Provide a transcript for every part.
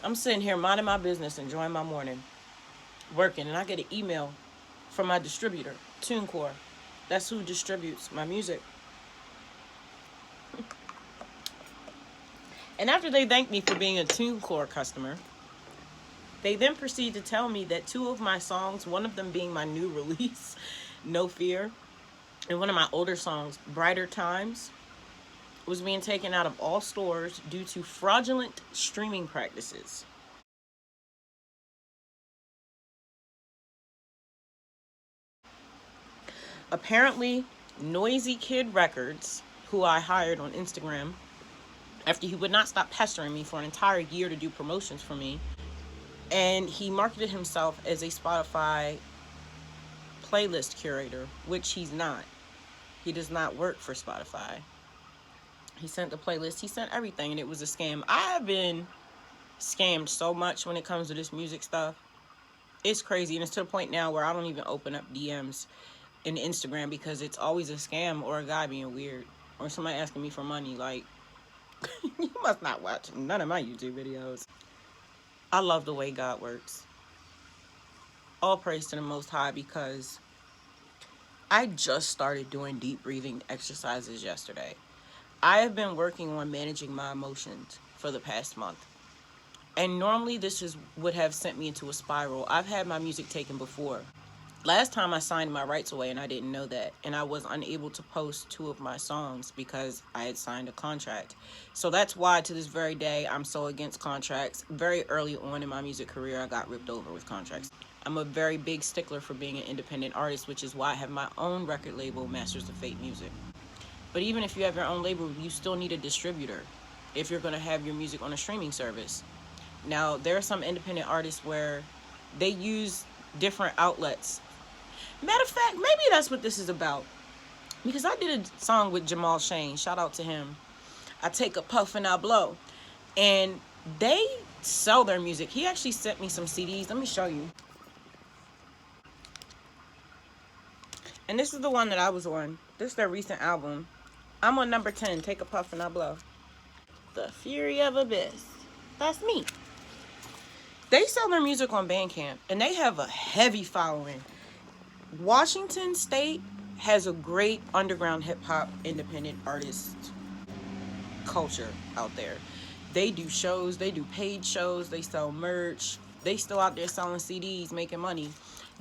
I'm sitting here minding my business, enjoying my morning, working, and I get an email from my distributor, Tunecore. That's who distributes my music. And after they thanked me for being a Tunecore customer, they then proceed to tell me that two of my songs, one of them being my new release, No Fear, and one of my older songs, Brighter Times, was being taken out of all stores due to fraudulent streaming practices. Apparently, Noisy Kid Records, who I hired on Instagram, after he would not stop pestering me for an entire year to do promotions for me, and he marketed himself as a Spotify playlist curator, which he's not. He does not work for Spotify. He sent the playlist, he sent everything, and it was a scam. I have been scammed so much when it comes to this music stuff. It's crazy, and it's to the point now where I don't even open up DMs in Instagram because it's always a scam or a guy being weird or somebody asking me for money. Like, you must not watch none of my YouTube videos. I love the way God works. All praise to the Most High, because I just started doing deep breathing exercises yesterday. I have been working on managing my emotions for the past month. And normally would have sent me into a spiral. I've had my music taken before. Last time I signed my rights away and I didn't know that. And I was unable to post two of my songs because I had signed a contract. So that's why to this very day I'm so against contracts. Very early on in my music career, I got ripped over with contracts. I'm a very big stickler for being an independent artist, which is why I have my own record label, Masters of Fate Music. But even if you have your own label, you still need a distributor if you're going to have your music on a streaming service. Now, there are some independent artists where they use different outlets. Matter of fact, maybe that's what this is about. Because I did a song with Jamal Shane. Shout out to him. I Take a Puff and I Blow. And they sell their music. He actually sent me some CDs. Let me show you. And this is the one that I was on. This is their recent album. I'm on number 10, Take a Puff and I Blow. The Fury of Abyss. That's me. They sell their music on Bandcamp, and they have a heavy following. Washington State has a great underground hip-hop independent artist culture out there. They do shows, they do paid shows, they sell merch. They still out there selling CDs, making money.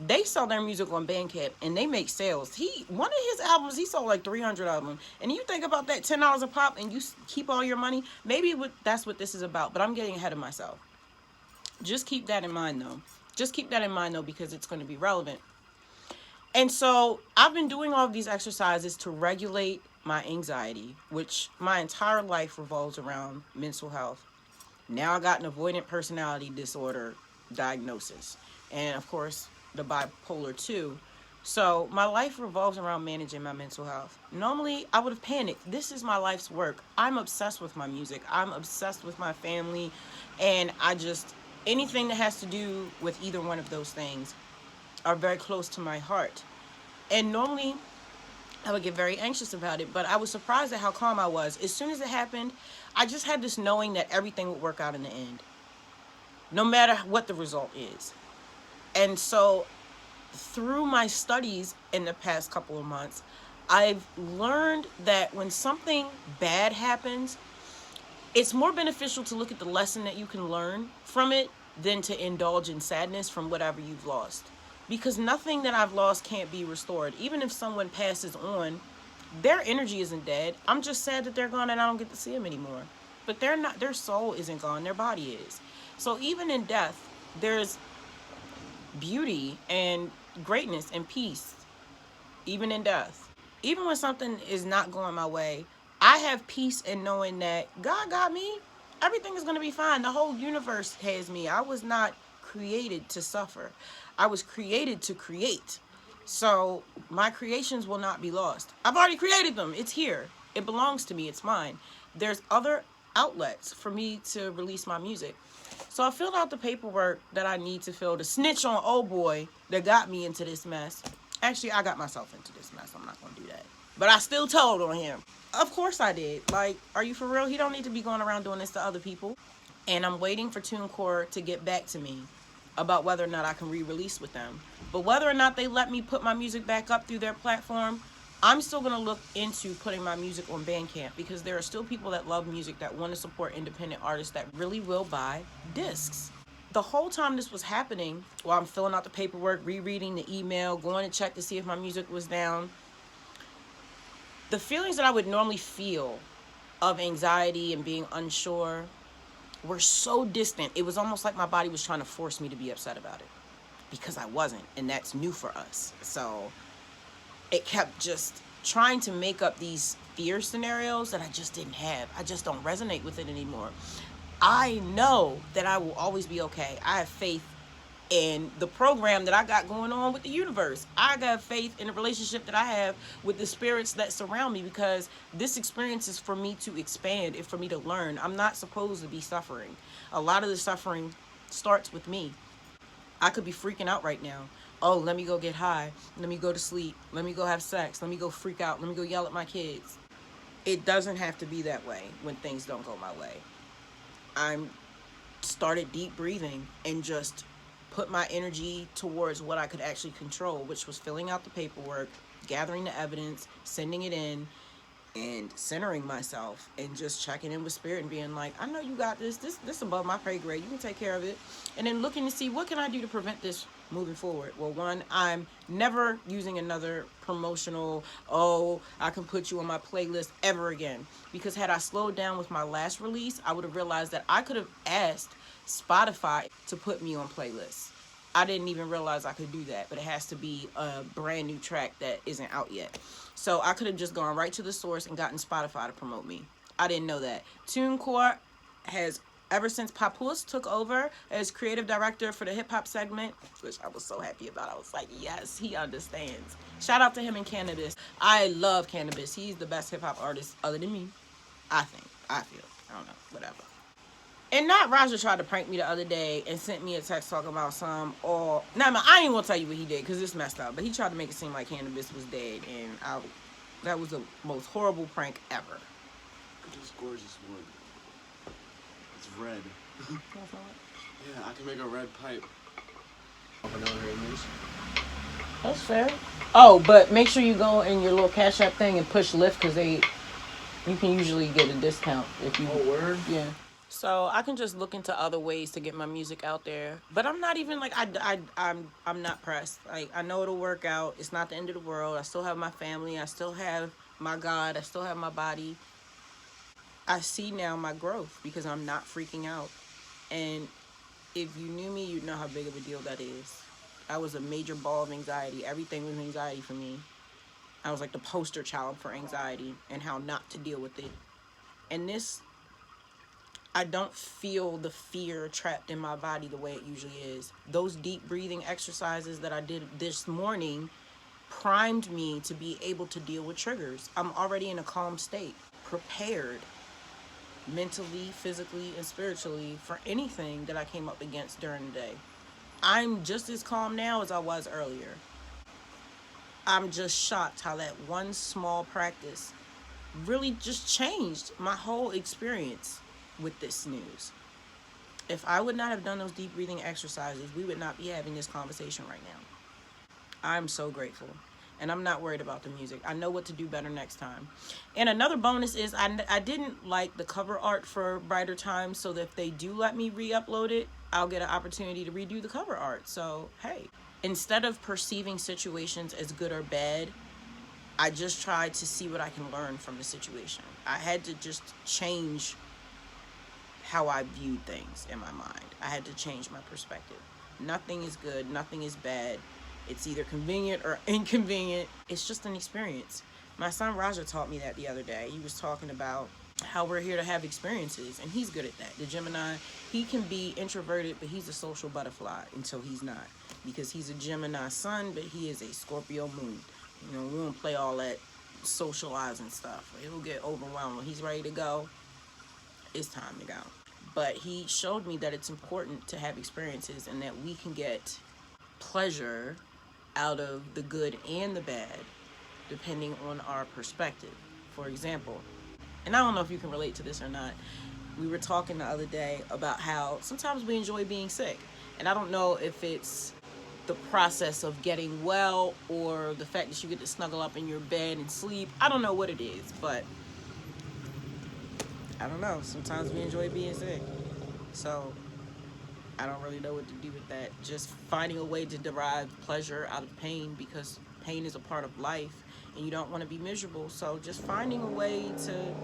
They sell their music on Bandcamp, and they make sales. One of his albums, he sold like 300 of them. And you think about that, $10 a pop, and you keep all your money. Maybe that's what this is about, but I'm getting ahead of myself. Just keep that in mind, though. Just keep that in mind, though, because it's going to be relevant. And so I've been doing all of these exercises to regulate my anxiety, which my entire life revolves around mental health. Now I got an avoidant personality disorder diagnosis. And, of course, the bipolar 2. So my life revolves around managing my mental health. Normally, I would have panicked. This is my life's work. I'm obsessed with my music. I'm obsessed with my family. And anything that has to do with either one of those things are very close to my heart. And normally, I would get very anxious about it, but I was surprised at how calm I was. As soon as it happened, I just had this knowing that everything would work out in the end, no matter what the result is. And so, through my studies in the past couple of months, I've learned that when something bad happens, it's more beneficial to look at the lesson that you can learn from it than to indulge in sadness from whatever you've lost. Because nothing that I've lost can't be restored. Even if someone passes on, their energy isn't dead. I'm just sad that they're gone and I don't get to see them anymore. But their soul isn't gone, their body is. So even in death, there's beauty and greatness and peace, even in death. Even when something is not going my way, I have peace in knowing that God got me. Everything is going to be fine. The whole universe has me. I was not created to suffer. I was created to create. So my creations will not be lost. I've already created them. It's here. It belongs to me. It's mine. There's other outlets for me to release my music. So I filled out the paperwork that I need to fill to snitch on old boy that got me into this mess. Actually, I got myself into this mess. I'm not going to do that. But I still told on him. Of course I did. Like, are you for real? He don't need to be going around doing this to other people. And I'm waiting for Tunecore to get back to me about whether or not I can re-release with them. But whether or not they let me put my music back up through their platform, I'm still going to look into putting my music on Bandcamp, because there are still people that love music that want to support independent artists that really will buy discs. The whole time this was happening, while I'm filling out the paperwork, rereading the email, going to check to see if my music was down, the feelings that I would normally feel of anxiety and being unsure were so distant. It was almost like my body was trying to force me to be upset about it, because I wasn't, and that's new for us. So it kept just trying to make up these fear scenarios that I just didn't have. I just don't resonate with it anymore. I know that I will always be okay. I have faith in the program that I got going on with the universe. I got faith in the relationship that I have with the spirits that surround me, because this experience is for me to expand and for me to learn. I'm not supposed to be suffering. A lot of the suffering starts with me. I could be freaking out right now. Oh, let me go get high. Let me go to sleep. Let me go have sex. Let me go freak out. Let me go yell at my kids. It doesn't have to be that way when things don't go my way. I'm started deep breathing and just put my energy towards what I could actually control, which was filling out the paperwork, gathering the evidence, sending it in, and centering myself and just checking in with spirit and being like, I know you got this. This above my pay grade. You can take care of it. And then looking to see, what can I do to prevent this moving forward? Well, one, I'm never using another promotional, oh, I can put you on my playlist ever again. Because had I slowed down with my last release, I would have realized that I could have asked Spotify to put me on playlists. I didn't even realize I could do that, but it has to be a brand new track that isn't out yet. So I could have just gone right to the source and gotten Spotify to promote me. I didn't know that. Tunecore has, ever since Papoose took over as creative director for the hip hop segment, which I was so happy about. I was like, yes, he understands. Shout out to him and Cannabis. I love Cannabis. He's the best hip hop artist other than me. I think. I feel. I don't know. Whatever. And not Raja tried to prank me the other day and sent me a text talking about I ain't gonna tell you what he did because it's messed up, but he tried to make it seem like Cannabis was dead, and that was the most horrible prank ever. It's gorgeous wood. It's red. Yeah, I can make a red pipe. That's fair. Oh, but make sure you go in your little Cash App thing and push lift, because you can usually get a discount if you. Oh, word? Yeah. So I can just look into other ways to get my music out there. But I'm not even like, I'm not pressed. Like, I know it'll work out. It's not the end of the world. I still have my family. I still have my God. I still have my body. I see now my growth because I'm not freaking out. And if you knew me, you'd know how big of a deal that is. I was a major ball of anxiety. Everything was anxiety for me. I was like the poster child for anxiety and how not to deal with it. And this, I don't feel the fear trapped in my body the way it usually is. Those deep breathing exercises that I did this morning primed me to be able to deal with triggers. I'm already in a calm state, prepared mentally, physically, and spiritually for anything that I came up against during the day. I'm just as calm now as I was earlier. I'm just shocked how that one small practice really just changed my whole experience with this news. If I would not have done those deep breathing exercises, we would not be having this conversation right now. I'm so grateful. And I'm not worried about the music. I know what to do better next time. And another bonus is I didn't like the cover art for Brighter Times, so that if they do let me re-upload it, I'll get an opportunity to redo the cover art. So, hey, instead of perceiving situations as good or bad, I just tried to see what I can learn from the situation. I had to just change how I viewed things in my mind. I had to change my perspective. Nothing is good, nothing is bad. It's either convenient or inconvenient. It's just an experience. My son Raja taught me that the other day. He was talking about how we're here to have experiences, and he's good at that. The Gemini, he can be introverted, but he's a social butterfly until he's not, because he's a Gemini sun, but he is a Scorpio moon. You know, we don't play all that socializing stuff. He'll get overwhelmed. When he's ready to go, it's time to go. But he showed me that it's important to have experiences and that we can get pleasure out of the good and the bad depending on our perspective. For example, and I don't know if you can relate to this or not, we were talking the other day about how sometimes we enjoy being sick. And I don't know if it's the process of getting well or the fact that you get to snuggle up in your bed and sleep. I don't know what it is, but I don't know. Sometimes we enjoy being sick. So I don't really know what to do with that. Just finding a way to derive pleasure out of pain, because pain is a part of life and you don't want to be miserable. So just finding a way to,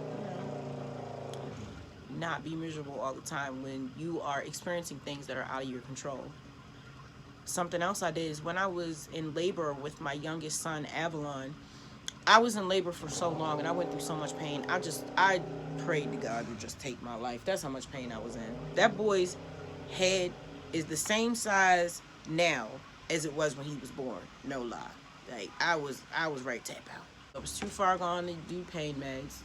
not be miserable all the time when you are experiencing things that are out of your control. Something else I did is when I was in labor with my youngest son, Avalon, I was in labor for so long and I went through so much pain. I prayed to God to just take my life. That's how much pain I was in. That boy's head is the same size now as it was when he was born. No lie. Like I was ready to tap out. I was too far gone to do pain meds.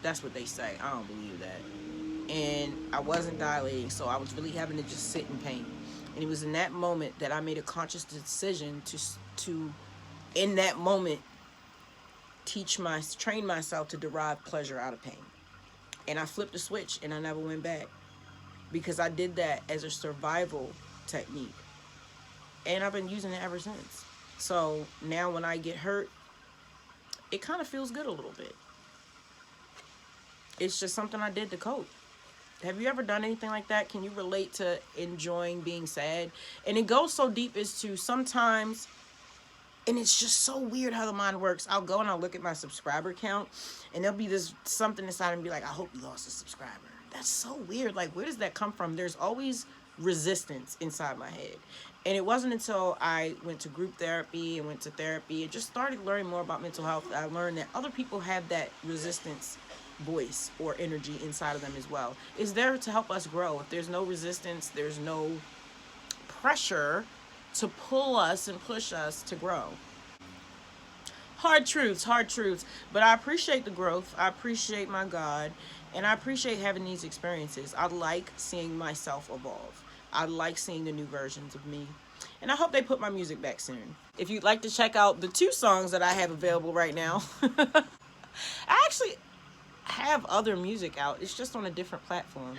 That's what they say. I don't believe that. And I wasn't dilating, so I was really having to just sit in pain. And it was in that moment that I made a conscious decision to in that moment train myself to derive pleasure out of pain. And I flipped the switch and I never went back, because I did that as a survival technique. And I've been using it ever since. So now when I get hurt, it kind of feels good a little bit. It's just something I did to cope. Have you ever done anything like that? Can you relate to enjoying being sad? And it goes so deep as to sometimes, and it's just so weird how the mind works. I'll go and I'll look at my subscriber count, and there'll be this something inside and be like, I hope you lost a subscriber. That's so weird. Like, where does that come from? There's always resistance inside my head. And it wasn't until I went to group therapy and went to therapy and just started learning more about mental health that I learned that other people have that resistance voice or energy inside of them as well. It's there to help us grow. If there's no resistance, there's no pressure to pull us and push us to grow. Hard truths. But I appreciate the growth. I appreciate my God. And I appreciate having these experiences. I like seeing myself evolve. I like seeing the new versions of me. And I hope they put my music back soon. If you'd like to check out the 2 songs that I have available right now, I actually have other music out. It's just on a different platform.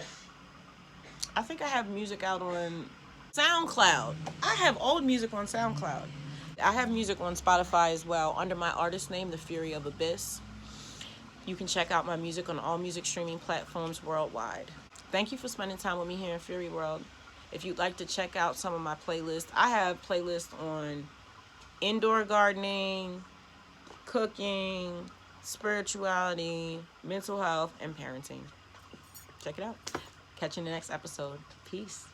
I think I have music out on SoundCloud. I have old music on SoundCloud. I have music on Spotify as well under my artist name, The Fury of Abyss. You can check out my music on all music streaming platforms worldwide. Thank you for spending time with me here in Fury World. If you'd like to check out some of my playlists, I have playlists on indoor gardening, cooking, spirituality, mental health, and parenting. Check it out. Catch you in the next episode. Peace.